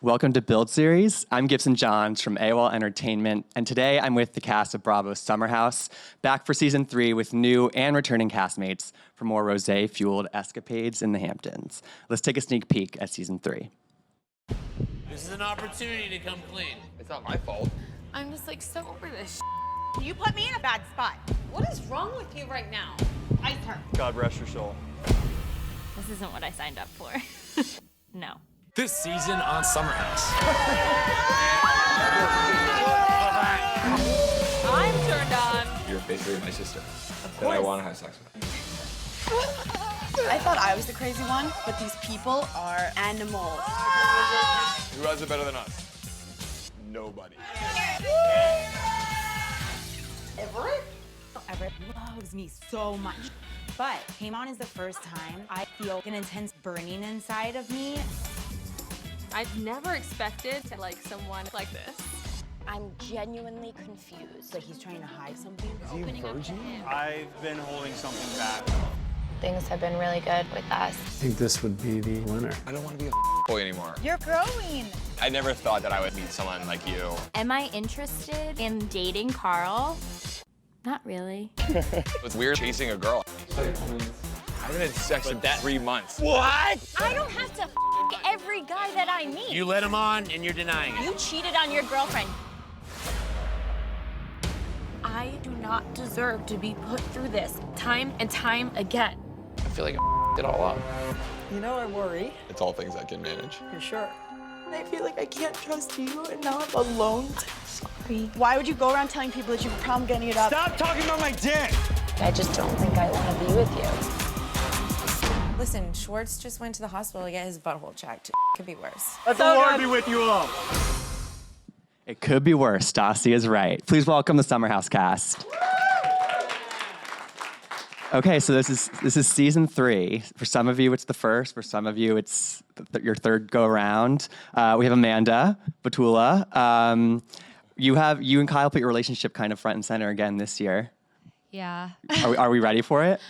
Welcome to Build Series. I'm Gibson Johns from AOL Entertainment, and today I'm with the cast of Bravo's Summer House, back for season 3 with new and returning castmates for more rosé-fueled escapades in the Hamptons. Let's take a sneak peek at season 3. This is an opportunity to come clean. It's not my fault. I'm just like so over this. You put me in a bad spot. What is wrong with you right now? Ice her. God rest your soul. This isn't what I signed up for. No. This season on Summer House. I'm turned on. You're basically my sister. That I want to have sex with. I thought I was the crazy one, but these people are animals. Who has it better than us? Nobody. Everett loves me so much. But came on is the first time I feel an intense burning inside of me. I've never expected to like someone like this. I'm genuinely confused. Like he's trying to hide something. Opening up to him. I've been holding something back. Things have been really good with us. I think this would be the winner. I don't want to be a boy anymore. You're growing. I never thought that I would meet someone like you. Am I interested in dating Carl? Not really. It's weird chasing a girl. I haven't had sex in 3 months. What? I don't have to every guy that I meet. You let him on and you're denying it. You cheated on your girlfriend. I do not deserve to be put through this time and time again. I feel like I it all up. You know, I worry. It's all things I can manage. You're sure? I feel like I can't trust you, and now I'm alone. Sorry. Why would you go around telling people that you were prom getting it up? Stop talking about my dick! I just don't think I want to be with you. Listen, Schwartz just went to the hospital to get his butthole checked. Could be worse. Let the Lord be with you all. It could be worse. Stassi is right. Please welcome the Summer House cast. Okay, so this is season 3. For some of you, it's the first. For some of you, it's your third go around. We have Amanda, Batula. You and Kyle put your relationship kind of front and center again this year. Yeah. Are we ready for it?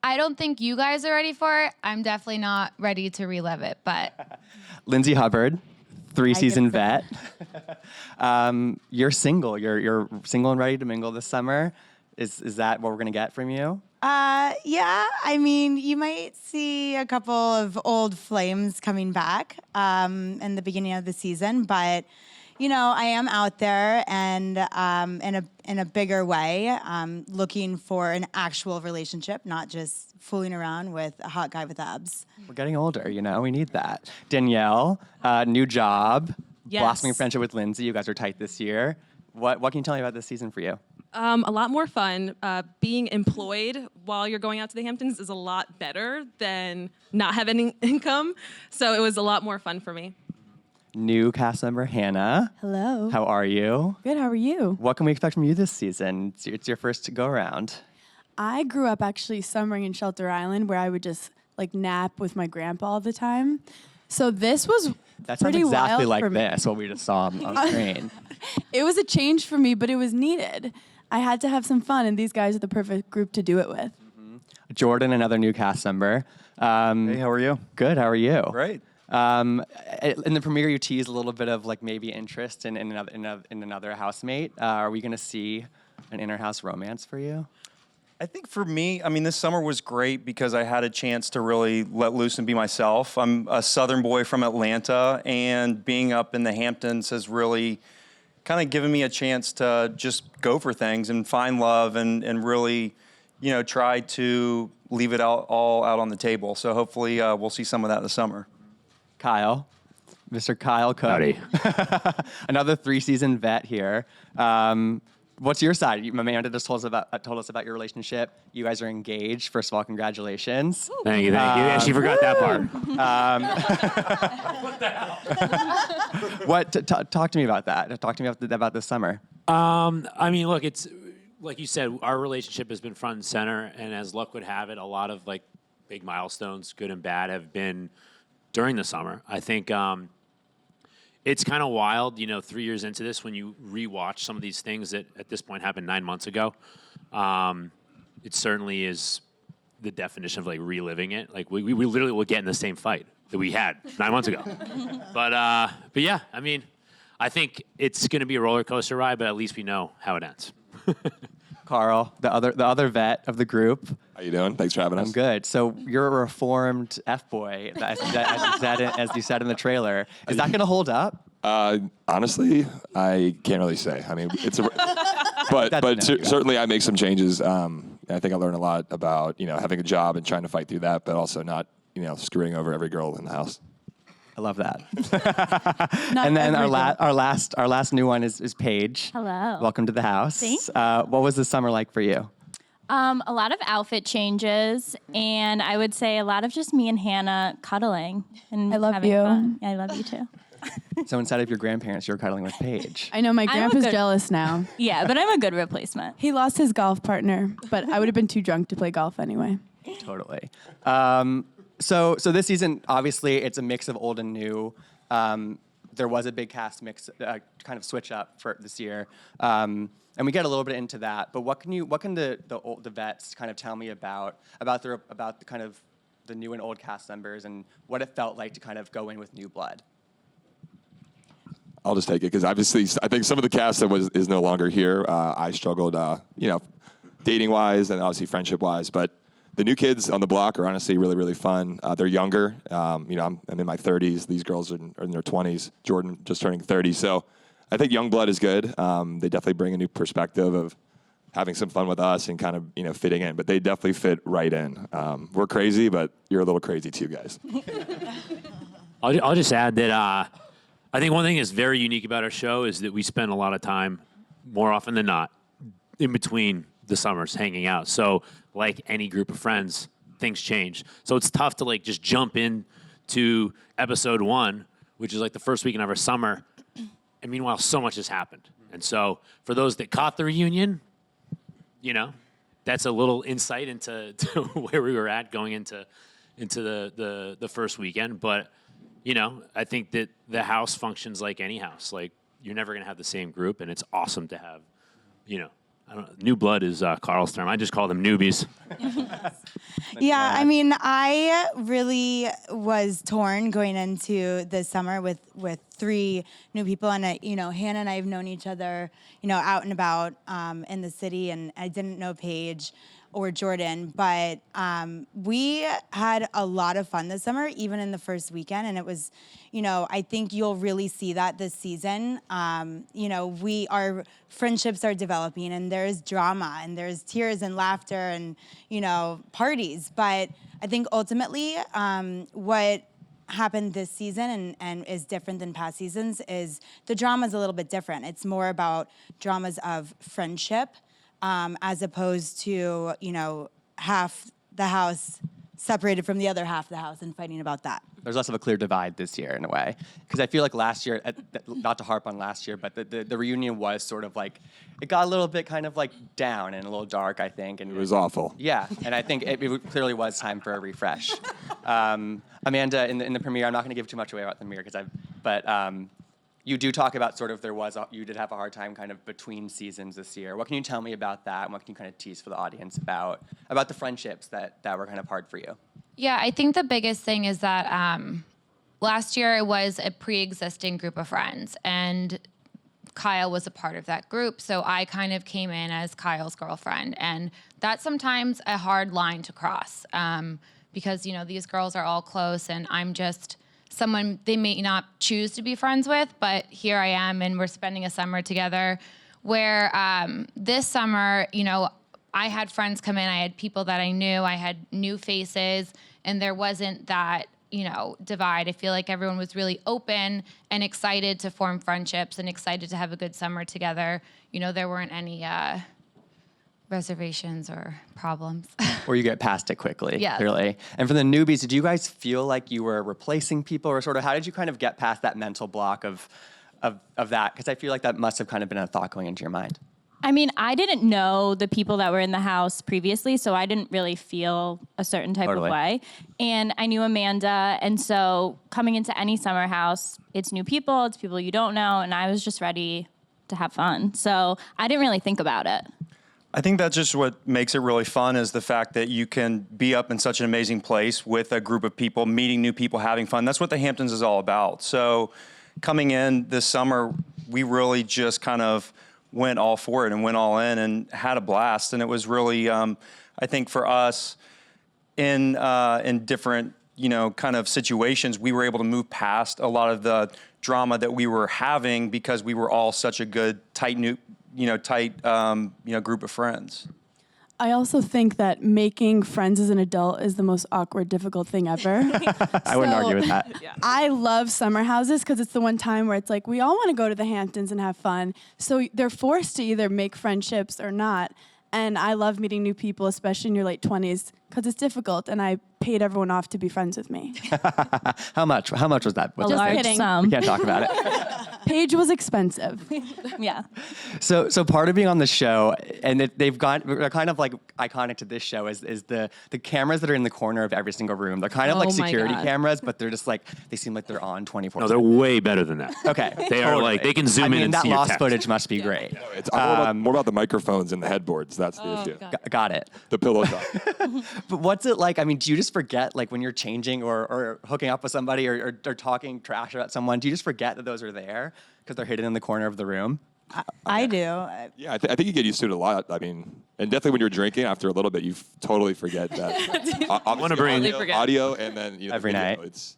I don't think you guys are ready for it. I'm definitely not ready to relive it, but. Lindsay Hubbard, 3-season vet. You're single. You're single and ready to mingle this summer. Is that what we're gonna get from you? Yeah, I mean, you might see a couple of old flames coming back in the beginning of the season, but you know, I am out there and in a bigger way, looking for an actual relationship, not just fooling around with a hot guy with abs. We're getting older, you know, we need that. Danielle, new job, Yes. blossoming friendship with Lindsay. You guys are tight this year. What can you tell me about this season for you? A lot more fun. Being employed while you're going out to the Hamptons is a lot better than not having any income. So it was a lot more fun for me. New cast member, Hannah. Hello. How are you? Good, how are you? What can we expect from you this season? It's your first go-around. I grew up actually summering in Shelter Island where I would just like nap with my grandpa all the time. So this was That sounds pretty exactly wild like for me. this, what we just saw on screen. It was a change for me, but it was needed. I had to have some fun, and these guys are the perfect group to do it with. Jordan, another new cast member. Hey, how are you? Good, how are you? Great. In the premiere, you teased a little bit of like maybe interest in another housemate. Are we going to see an inner-house romance for you? I think for me, I mean, this summer was great because I had a chance to really let loose and be myself. I'm a Southern boy from Atlanta, and being up in the Hamptons has really kind of given me a chance to just go for things and find love and really, you know, try to leave it all out on the table. So hopefully we'll see some of that this summer. Kyle, Mr. Kyle Cooke. Howdy. Another 3-season vet here. What's your side? Amanda just told us about your relationship. You guys are engaged. First of all, congratulations. Thank you. Yeah, she forgot that part. What the hell? Talk to me about that. Talk to me about this summer. I mean, look, it's like you said, our relationship has been front and center, and as luck would have it, a lot of like big milestones, good and bad, have been during the summer. I think it's kind of wild, you know, 3 years into this, when you rewatch some of these things that at this point happened 9 months ago. It certainly is the definition of like reliving it. Like we literally will get in the same fight that we had 9 months ago. But yeah, I mean, I think it's going to be a roller coaster ride, but at least we know how it ends. Carl, the other vet of the group. How you doing? Thanks for having us. I'm good. So you're a reformed F-boy, as you said in the trailer. Is that going to hold up? Honestly, I can't really say. I mean, but certainly I make some changes. I think I learned a lot about having a job and trying to fight through that, but also not screwing over every girl in the house. I love that. And then our last new one is Paige. Hello. Welcome to the house. Thanks. What was the summer like for you? A lot of outfit changes, and I would say a lot of just me and Hannah cuddling and I love having you. fun. Yeah, I love you too. So instead of your grandparents, you're cuddling with Paige. I know my I'm a grandpa's good- jealous now. Yeah, but I'm a good replacement. He lost his golf partner, but I would have been too drunk to play golf anyway. Totally. So this season, obviously, it's a mix of old and new. There was a big cast mix, kind of switch up for this year, and we get a little bit into that. But what can the vets kind of tell me about the kind of the new and old cast members and what it felt like to kind of go in with new blood? I'll just take it because obviously I think some of the cast that is no longer here. I struggled, dating wise and obviously friendship wise, but. The new kids on the block are honestly really, really fun. They're younger. I'm in my 30s. These girls are in their 20s. Jordan just turning 30. So I think young blood is good. They definitely bring a new perspective of having some fun with us and kind of fitting in. But they definitely fit right in. We're crazy, but you're a little crazy too, guys. I'll just add that I think one thing that's very unique about our show is that we spend a lot of time, more often than not, in between the summers hanging out. So like any group of friends, things change. So it's tough to just jump in to episode 1, which is like the first weekend of our summer. And meanwhile, so much has happened. And so for those that caught the reunion, that's a little insight into where we were at going into the first weekend. But, I think that the house functions like any house. Like you're never going to have the same group, and it's awesome to have, new blood is Carl's term. I just call them newbies. Yeah, I mean, I really was torn going into the summer with 3 new people, and Hannah and I have known each other, out and about in the city, and I didn't know Paige or Jordan, but we had a lot of fun this summer, even in the first weekend, and it was, I think you'll really see that this season. Our friendships are developing, and there's drama, and there's tears and laughter, and parties. But I think ultimately, what happened this season and is different than past seasons is the drama's a little bit different. It's more about dramas of friendship, as opposed to half the house separated from the other half of the house and fighting about that. There's less of a clear divide this year in a way. Because I feel like last year, not to harp on last year, but the reunion was sort of like, it got a little bit kind of like down and a little dark, I think. And it was awful. Yeah, and I think it clearly was time for a refresh. Amanda, in the premiere, I'm not going to give too much away about the premiere, but you do talk about sort of you did have a hard time kind of between seasons this year. What can you tell me about that, and what can you kind of tease for the audience about the friendships that were kind of hard for you? Yeah, I think the biggest thing is that last year it was a pre-existing group of friends, and Kyle was a part of that group, so I kind of came in as Kyle's girlfriend, and that's sometimes a hard line to cross because, these girls are all close, and I'm just someone they may not choose to be friends with, but here I am, and we're spending a summer together, where this summer, I had friends come in, I had people that I knew, I had new faces, and there wasn't that, divide. I feel like everyone was really open and excited to form friendships and excited to have a good summer together. There weren't any reservations or problems. Or you get past it quickly, yes. Clearly. And for the newbies, did you guys feel like you were replacing people, or sort of how did you kind of get past that mental block of that? Because I feel like that must have kind of been a thought going into your mind. I mean, I didn't know the people that were in the house previously, so I didn't really feel a certain type of way. And I knew Amanda, and so coming into any summer house, it's new people, it's people you don't know, and I was just ready to have fun. So I didn't really think about it. I think that's just what makes it really fun is the fact that you can be up in such an amazing place with a group of people, meeting new people, having fun. That's what the Hamptons is all about. So coming in this summer, we really just kind of went all for it and went all in and had a blast. And it was really, I think for us in different, kind of situations, we were able to move past a lot of the drama that we were having because we were all such a good, tight group of friends. I also think that making friends as an adult is the most awkward, difficult thing ever. I wouldn't argue with that. I love summer houses because it's the one time where it's like we all want to go to the Hamptons and have fun. So they're forced to either make friendships or not. And I love meeting new people, especially in your late 20s, because it's difficult. And I paid everyone off to be friends with me. How much? How much was that? A large sum. We can't talk about it. Paige was expensive. Yeah. So part of being on the show, and they're kind of like iconic to this show, is the cameras that are in the corner of every single room. They're kind of like security cameras, but they're just like, they seem like they're on 24/7. No, they're way better than that. Okay. They are like, they can zoom in and that see your lost text. footage must be great. No, it's more about the microphones and the headboards. That's the issue. Got it. The pillow talk. But what's it like? I mean, do you just forget, like when you're changing or hooking up with somebody or talking trash about someone, do you just forget that those are there because they're hidden in the corner of the room? I do. Yeah, I think you get used to it a lot. I mean, and definitely when you're drinking, after a little bit, you totally forget that. I want to bring audio and then every night.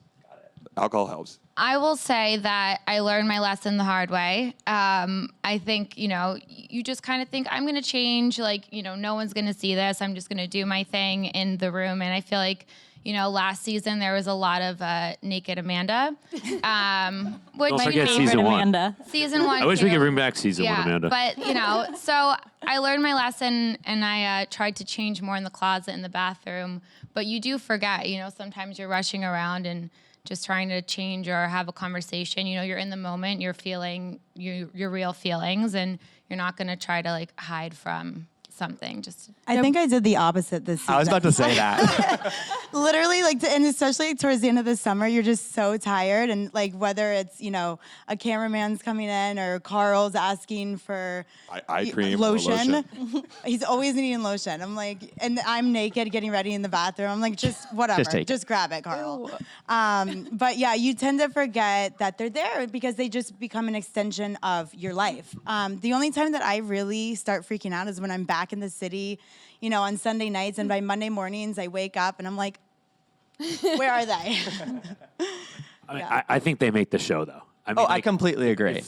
Alcohol helps. I will say that I learned my lesson the hard way. I think, you just kind of think, I'm going to change. Like, no one's going to see this. I'm just going to do my thing in the room. And I feel like, last season there was a lot of naked Amanda. Which Don't forget season one. Amanda. Season one. I wish we could bring back season one, Amanda. But, so I learned my lesson and I tried to change more in the closet, in the bathroom. But you do forget, sometimes you're rushing around and just trying to change or have a conversation. You're in the moment, you're feeling your real feelings, and you're not going to try to like hide from something. I think I did the opposite this season. I was about to say that. Literally, and especially towards the end of the summer, you're just so tired. And like whether it's, a cameraman's coming in or Carl's asking for eye cream lotion. He's always needing lotion. I'm like, and I'm naked getting ready in the bathroom. I'm like, just whatever. Just grab it, Carl. But yeah, you tend to forget that they're there because they just become an extension of your life. The only time that I really start freaking out is when I'm back in the city, on Sunday nights, and by Monday mornings I wake up and I'm like, where are they? I think they make the show though. I completely agree.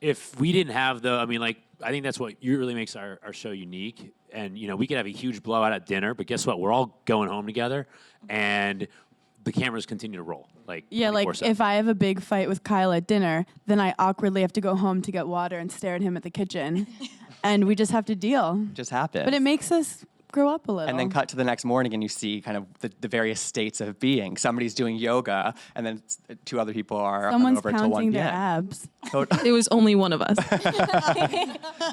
If we didn't have I think that's what really makes our show unique. And, we could have a huge blowout at dinner, but guess what? We're all going home together and the cameras continue to roll. Like if I have a big fight with Kyle at dinner, then I awkwardly have to go home to get water and stare at him at the kitchen. And we just have to deal. Just happens. But it makes us grow up a little. And then cut to the next morning and you see kind of the various states of being. Somebody's doing yoga and then two other people are Someone's over till 1 counting p.m. their abs. It was only one of us.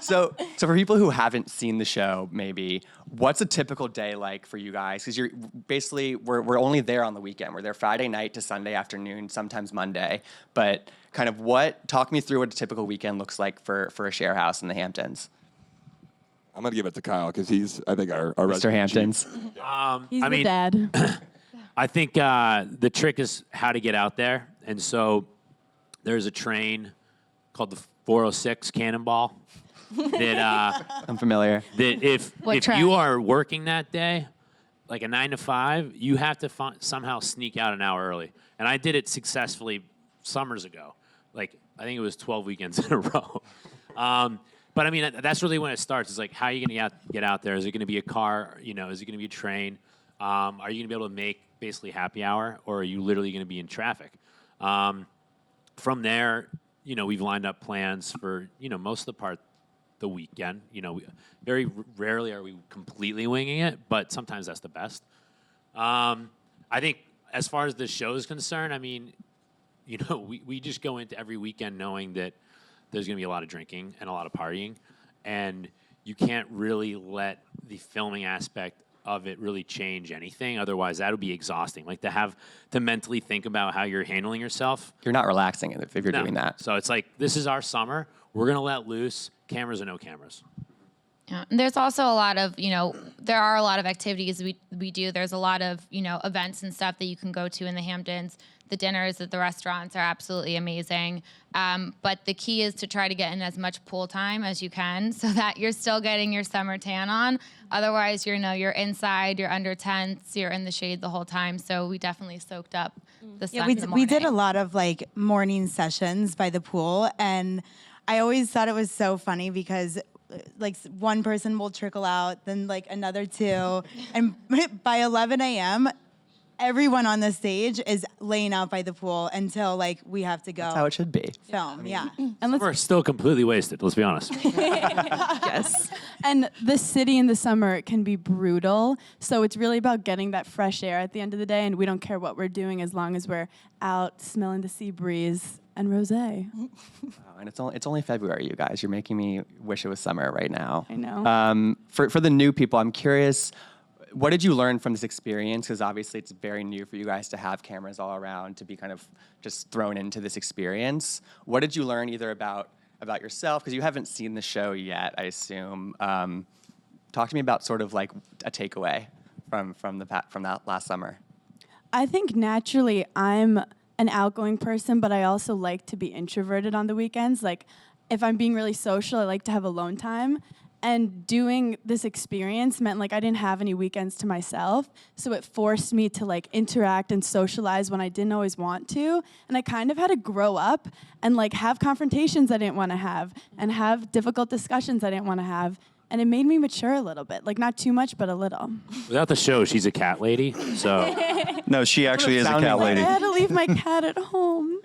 So for people who haven't seen the show, maybe, what's a typical day like for you guys? Because we're only there on the weekend. We're there Friday night to Sunday afternoon, sometimes Monday. But kind of talk me through what a typical weekend looks like for a share house in the Hamptons. I'm going to give it to Kyle because he's, I think, our Mr. Hamptons. He's the dad. I think the trick is how to get out there. And so there's a train called the 406 Cannonball that I'm familiar. That if you are working that day, like a 9 to 5, you have to somehow sneak out an hour early. And I did it successfully summers ago. Like I think it was 12 weekends in a row. But I mean, that's really when it starts. It's like, how are you going to get out there? Is it going to be a car? Is it going to be a train? Are you going to be able to make basically happy hour, or are you literally going to be in traffic? From there, we've lined up plans for, most of the part the weekend. Very rarely are we completely winging it, but sometimes that's the best. I think as far as the show is concerned, I mean, we just go into every weekend knowing that there's going to be a lot of drinking and a lot of partying, and you can't really let the filming aspect of it really change anything. Otherwise, that would be exhausting. Like to mentally think about how you're handling yourself. You're not relaxing if you're doing that. So it's like, this is our summer. We're going to let loose. Cameras or no cameras. Yeah. And there's also a lot of, there are a lot of activities we do. There's a lot of, events and stuff that you can go to in the Hamptons. The dinners at the restaurants are absolutely amazing. But the key is to try to get in as much pool time as you can so that you're still getting your summer tan on. Otherwise, you're inside, you're under tents, you're in the shade the whole time. So we definitely soaked up the sun in the morning. We did a lot of like morning sessions by the pool. And I always thought it was so funny because like one person will trickle out, then like another two. And by 11 a.m., everyone on the stage is laying out by the pool until like we have to go. That's how it should be. Film, yeah. And we're still completely wasted, let's be honest. Yes. And the city in the summer can be brutal. So it's really about getting that fresh air at the end of the day. And we don't care what we're doing as long as we're out smelling the sea breeze and rosé. Wow, and it's only February, you guys. You're making me wish it was summer right now. I know. For the new people, I'm curious, what did you learn from this experience? Because obviously it's very new for you guys to have cameras all around, to be kind of just thrown into this experience. What did you learn either about yourself? Because you haven't seen the show yet, I assume. Talk to me about sort of like a takeaway from that last summer. I think naturally I'm an outgoing person, but I also like to be introverted on the weekends. Like if I'm being really social, I like to have alone time. And doing this experience meant like I didn't have any weekends to myself. So it forced me to like interact and socialize when I didn't always want to. And I kind of had to grow up and like have confrontations I didn't want to have and have difficult discussions I didn't want to have. And it made me mature a little bit. Like not too much, but a little. Without the show, she's a cat lady, so. No, she actually is a cat lady. I had to leave my cat at home.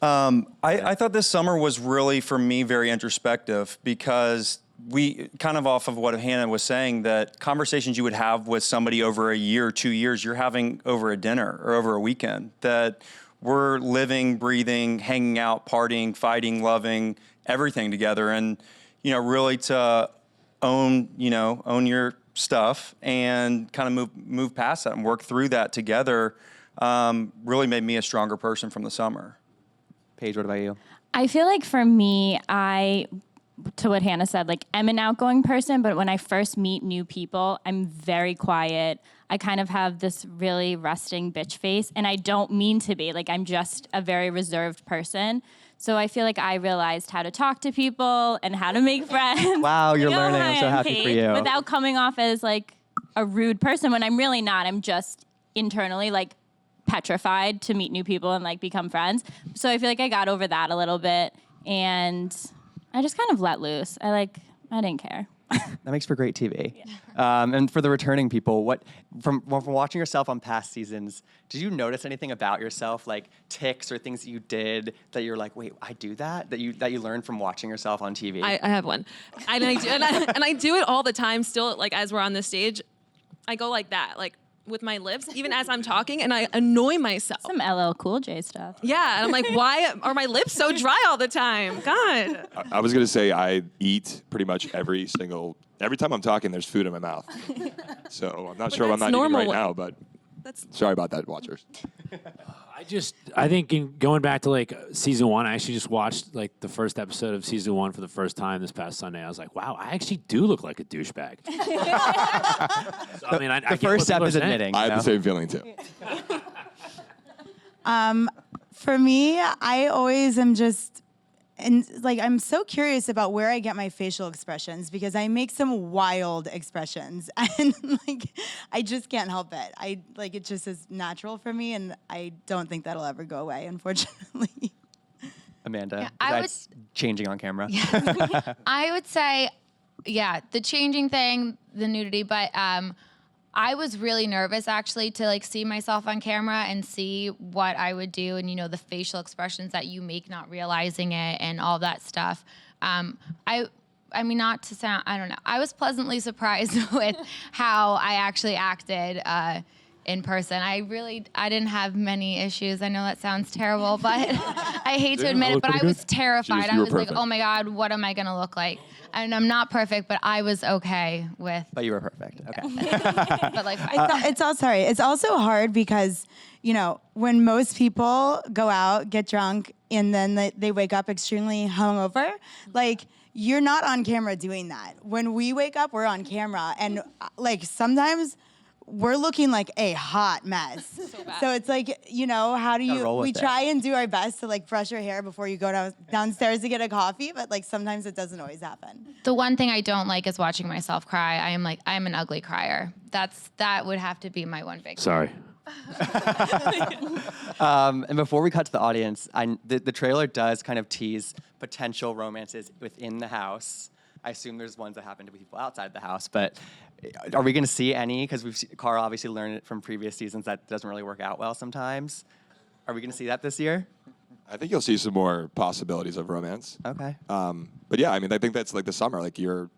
I thought this summer was really, for me, very introspective because we kind of off of what Hannah was saying, that conversations you would have with somebody over a year, 2 years, you're having over a dinner or over a weekend, that we're living, breathing, hanging out, partying, fighting, loving, everything together. And, really to own your stuff and kind of move past that and work through that together really made me a stronger person from the summer. Paige, what about you? I feel like for me, to what Hannah said, like I'm an outgoing person, but when I first meet new people, I'm very quiet. I kind of have this really resting bitch face, and I don't mean to be. Like I'm just a very reserved person. So I feel like I realized how to talk to people and how to make friends. Wow, you're learning. I'm so happy for you. Without coming off as like a rude person when I'm really not. I'm just internally like petrified to meet new people and like become friends. So I feel like I got over that a little bit, and I just kind of let loose. I didn't care. That makes for great TV. Yeah. And for the returning people, from watching yourself on past seasons, did you notice anything about yourself, like tics or things that you did that you're like, wait, I do that? That you learned from watching yourself on TV? I have one, and I do it all the time. Still, like as we're on the stage, I go like that, like with my lips, even as I'm talking, and I annoy myself. Some LL Cool J stuff. Yeah, and I'm like, why are my lips so dry all the time? God. I was going to say I eat pretty much every time I'm talking, there's food in my mouth. So I'm not sure what I'm not eating right now, but sorry about that, watchers. I think going back to like season 1, I actually just watched like the first episode of season 1 for the first time this past Sunday. I was like, wow, I actually do look like a douchebag. So, I mean, the first step is admitting. I have the same feeling too. For me, I always am I'm so curious about where I get my facial expressions because I make some wild expressions and I just can't help it. It just is natural for me, and I don't think that'll ever go away, unfortunately. Amanda, that's changing on camera. Yeah. I would say, the changing thing, the nudity, but I was really nervous actually to see myself on camera and see what I would do, and the facial expressions that you make not realizing it and all that stuff. I mean, not to sound, I don't know. I was pleasantly surprised with how I actually acted in person. I didn't have many issues. I know that sounds terrible, but I hate to admit it, but I was terrified. I was like, oh my God, what am I going to look like? And I'm not perfect, but I was okay with. But you were perfect. Okay. But it's also hard because, when most people go out, get drunk, and then they wake up extremely hungover, you're not on camera doing that. When we wake up, we're on camera. And like sometimes we're looking like a hot mess. So it's like, you know, how do you, we try and do our best to like brush your hair before you go downstairs to get a coffee, but like sometimes it doesn't always happen. The one thing I don't like is watching myself cry. I'm an ugly crier. That would have to be my one big. Sorry. And before we cut to the audience, the trailer does kind of tease potential romances within the house. I assume there's ones that happen to people outside the house, but are we going to see any? Because Carl obviously learned it from previous seasons that doesn't really work out well sometimes. Are we going to see that this year? I think you'll see some more possibilities of romance. Okay. But yeah, I mean, I think that's like the summer. Like you're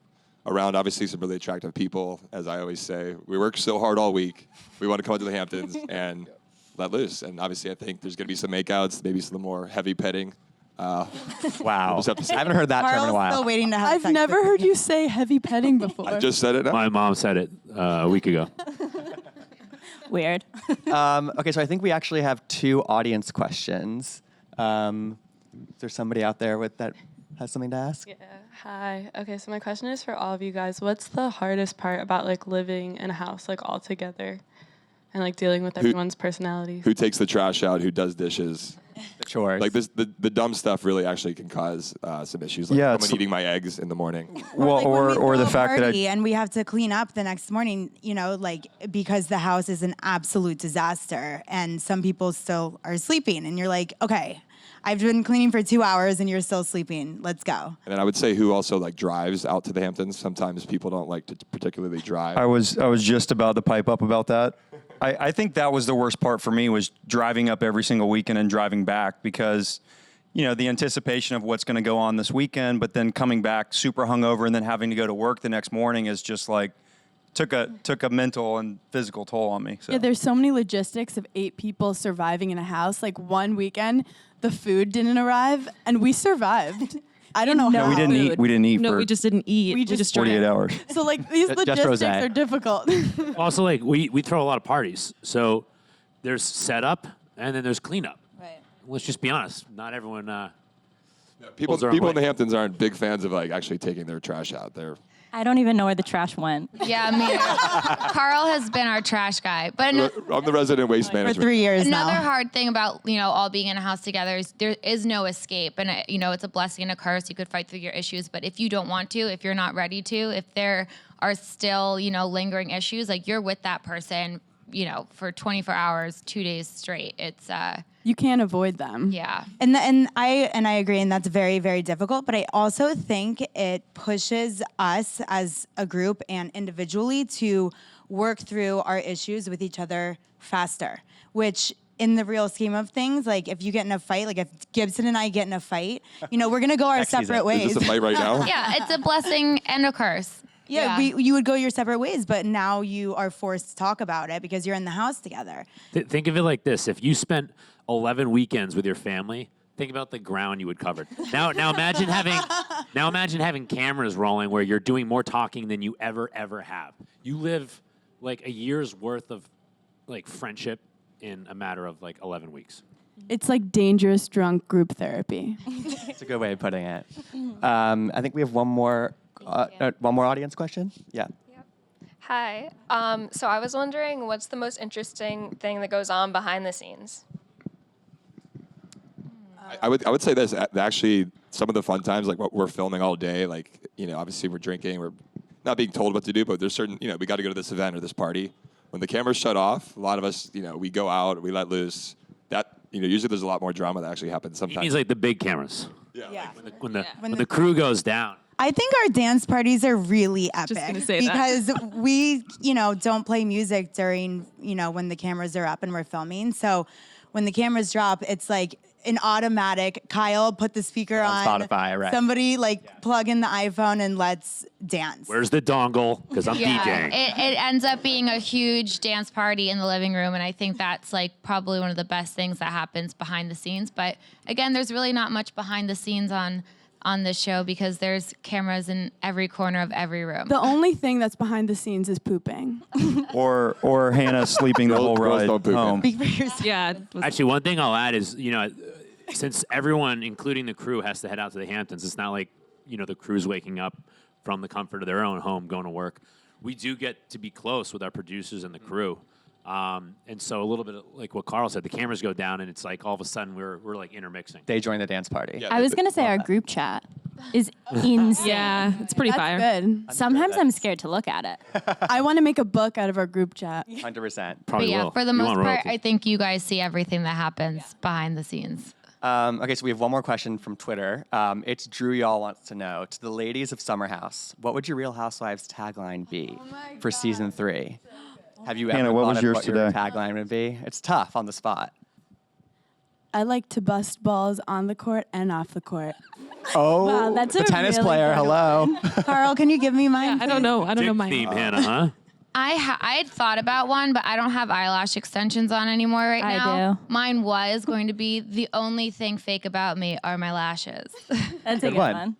around obviously some really attractive people. As I always say, we work so hard all week. We want to come out to the Hamptons and let loose. And obviously I think there's going to be some makeouts, maybe some more heavy petting. Wow. I haven't heard that term in a while. Still waiting to have I've sex never with heard me. you say heavy petting before. I just said it now. My mom said it a week ago. Weird. Okay, so I think we actually have 2 audience questions. Is there somebody out there that has something to ask? Yeah. Hi. Okay, so my question is for all of you guys. What's the hardest part about like living in a house like all together and like dealing with everyone's personalities? Who takes the trash out? Who does dishes? The chores. Like this, the dumb stuff really actually can cause some issues. Like someone eating my eggs in the morning. Well, Like when we or throw the a fact that party and we have to clean up the next morning, you know, like because the house is an absolute disaster and some people still are sleeping and you're like, okay, I've been cleaning for 2 hours and you're still sleeping. Let's go. And then I would say who also like drives out to the Hamptons. Sometimes people don't like to particularly drive. I was just about to pipe up about that. I think that was the worst part for me was driving up every single weekend and driving back because, you know, the anticipation of what's going to go on this weekend, but then coming back super hungover and then having to go to work the next morning is just like took a mental and physical toll on me. So. Yeah, there's so many logistics of 8 people surviving in a house. Like one weekend, the food didn't arrive, and we survived. I don't know how. No, we didn't eat. We didn't eat. No, for we just didn't eat. We just 48 drank. hours. So like these logistics are difficult. Also, like we throw a lot of parties, so there's setup and then there's cleanup. Right. Let's just be honest. Not everyone. People pulls their own in weight. the Hamptons aren't big fans of like actually taking their trash out. They're I don't even know where the trash went. Yeah, me. Carl has been our trash guy, but I'm the resident waste For management. 3 years another now. hard thing about, you know, all being in a house together is there is no escape. And, you know, it's a blessing and a curse. You could fight through your issues. But if you don't want to, if you're not ready to, if there are still, you know, lingering issues, like you're with that person, you know, for 24 hours, 2 days straight. It's, You can't avoid them. yeah. And I agree, and that's very, very difficult. But I also think it pushes us as a group and individually to work through our issues with each other faster. Which, in the real scheme of things, like if you get in a fight, like if Gibson and I get in a fight, you know, we're gonna go our separate ways. Is this a fight right now? Yeah, it's a blessing and a curse. Yeah, you would go your separate ways, but now you are forced to talk about it because you're in the house together. Think of it like this: if you spent 11 weekends with your family, think about the ground you would cover. Now imagine having cameras rolling where you're doing more talking than you ever have. You live like a year's worth of like friendship in a matter of like 11 weeks. It's like dangerous drunk group therapy. That's a good way of putting it. I think we have one more audience question. Yeah. Hi. So I was wondering, what's the most interesting thing that goes on behind the scenes? I would say this. Actually, some of the fun times, like what we're filming all day, like, you know, obviously we're drinking, we're not being told what to do, but there's certain, you know, we got to go to this event or this party. When the cameras shut off, a lot of us, you know, we go out, we let loose. That, you know, usually there's a lot more drama that actually happens sometimes. He means like the big cameras. Yeah. When the crew goes down. I think our dance parties are really epic gonna say because we, you know, don't play music during, you know, when the cameras are up and we're filming. So when the cameras drop, it's like an automatic, Kyle, put the speaker on Spotify, right. Somebody plug in the iPhone and let's dance. Where's the dongle? Because I'm DJing. It ends up being a huge dance party in the living room, and I think that's like probably one of the best things that happens behind the scenes. But again, there's really not much behind the scenes on this show because there's cameras in every corner of every room. The only thing that's behind the scenes is pooping. or Hannah sleeping the whole Girls ride don't poop home. Yeah. Actually, one thing I'll add is, you know, since everyone, including the crew, has to head out to the Hamptons, it's not like the crew's waking up from the comfort of their own home, going to work. We do get to be close with our producers and the crew. And so a little bit like what Carl said, the cameras go down and it's like all of a sudden we're like intermixing. They join the dance party. I was going to say our group chat is insane. Yeah, it's pretty That's fire. good. Sometimes I'm scared to look at it. I want to make a book out of our group chat. 100%. Probably But yeah, will. for the You most want part, royalty. I think you guys see everything that happens behind the scenes. Okay, so we have one more question from Twitter. It's Drew Y'all wants to know, to the ladies of Summer House, what would your Real Housewives tagline be for season 3? Have you Hannah, ever what thought was of yours what your today? tagline would be? It's tough on the spot. I like to bust balls on the court and off the court. Oh, Wow, that's the a tennis really player. good Hello. Carl, can you give me mine? I don't know. I don't know Dick mine. theme, Hannah, huh? I had thought about one, but I don't have eyelash extensions on anymore right I now. do. Mine was going to be the only thing fake about me are my lashes. That's a Good good one. one.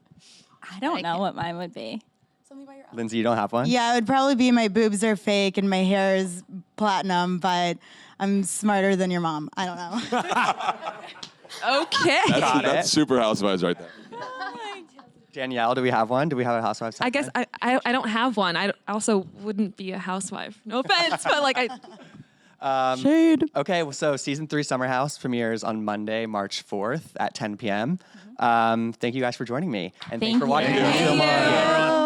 I don't know what mine would be. Lindsay, you don't have one? Yeah, it would probably be my boobs are fake and my hair is platinum, but I'm smarter than your mom. I don't know. Okay. Got That's it. Super Housewives right there. Danielle, do we have one? Do we have a Housewives I guess tagline? I don't have one. I also wouldn't be a housewife. No offense, but like I. Shade. Okay, well, so season 3 Summer House premieres on Monday, March 4th at 10 p.m. Thank you guys for joining me. And thanks Thank for watching. you. Thank you so much. Everyone.